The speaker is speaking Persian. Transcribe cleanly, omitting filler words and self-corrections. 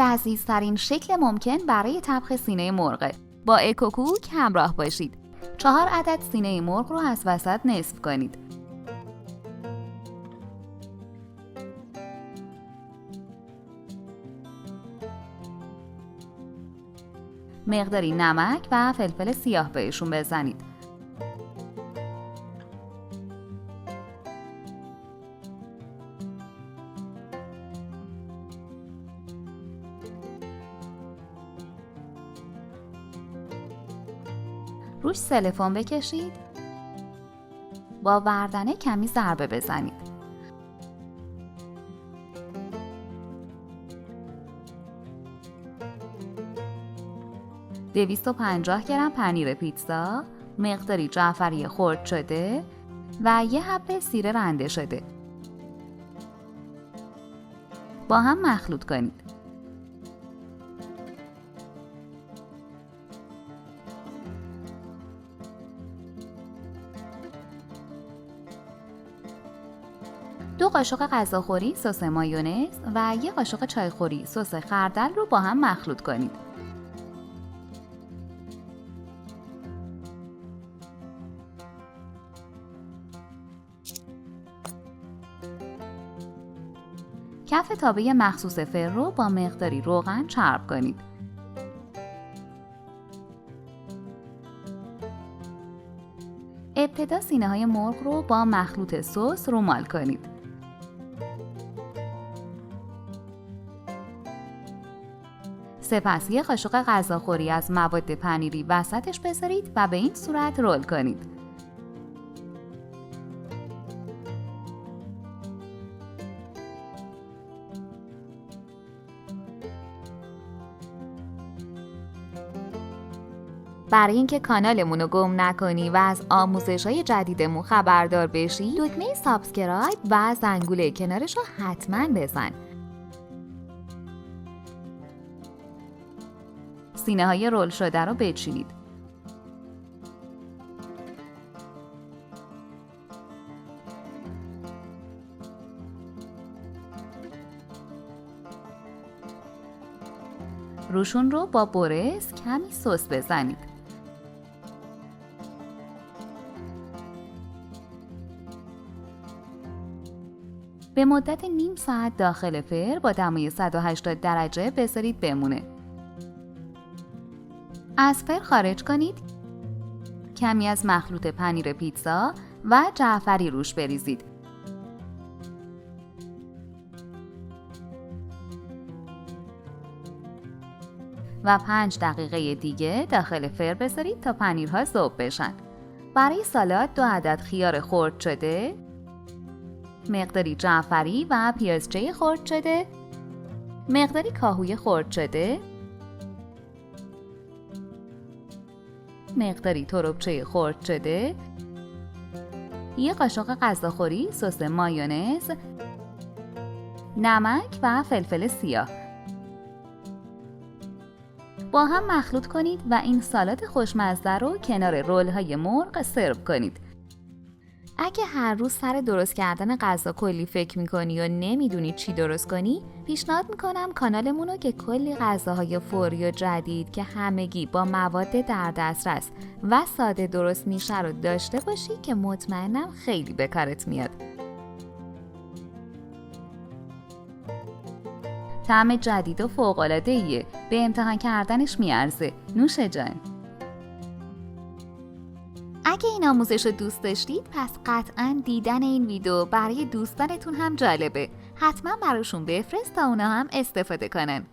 لذیذترین شکل ممکن برای طبخ سینه مرغ. با اکوکوک همراه باشید. 4 عدد سینه مرغ رو از وسط نصف کنید. مقداری نمک و فلفل سیاه بهشون بزنید. روش سلفون بکشید. با وردنه کمی ضربه بزنید. دویست و 250 گرم پنیر پیتزا، مقداری جعفری خرد شده و 1 حب سیر رنده شده. با هم مخلوط کنید. دو قاشق غذاخوری سس مایونز و 1 قاشق چایخوری سس خردل رو با هم مخلوط کنید. کف تابه مخصوص فر رو با مقداری روغن چرب کنید. ابتدا سینه‌های مرغ رو با مخلوط سس رومال کنید. سپس 1 قاشق غذاخوری از مواد پنیری وسطش بذارید و به این صورت رول کنید. برای اینکه کانالمون رو گم نکنی و از آموزش‌های جدیدمون خبردار بشی، دکمه سابسکرایب و زنگوله کنارش رو حتما بزن. سینه‌های رول شده رو بچینید. روشون رو با برس کمی سس بزنید. به مدت نیم ساعت داخل فر با دمای 180 درجه بذارید بمونه. از فر خارج کنید. کمی از مخلوط پنیر پیتزا و جعفری روش بریزید. و 5 دقیقه دیگه داخل فر بذارید تا پنیرها ذوب بشن. برای سالاد 2 عدد خیار خرد شده، مقداری جعفری و پیازچه خرد شده، مقداری کاهوی خرد شده، مقداری تربچه خرد شده، 1 قاشق غذاخوری سس مایونز، نمک و فلفل سیاه. با هم مخلوط کنید و این سالاد خوشمزه رو کنار رول‌های مرغ سرو کنید. اگه هر روز سر درست کردن غذا کلی فکر میکنی و نمیدونی چی درست کنی، پیشنهاد میکنم کانالمون رو که کلی غذاهای فوری و جدید که همگی با مواد در دسترس و ساده درست میشه رو داشته باشی که مطمئنم خیلی به کارت میاد. طعم جدید و فوق‌العاده‌ایه، به امتحان کردنش میارزه. نوش جان. اگه این آموزش رو دوست داشتید پس قطعاً دیدن این ویدیو برای دوستانتون هم جالبه. حتما براشون بفرست تا اونا هم استفاده کنن.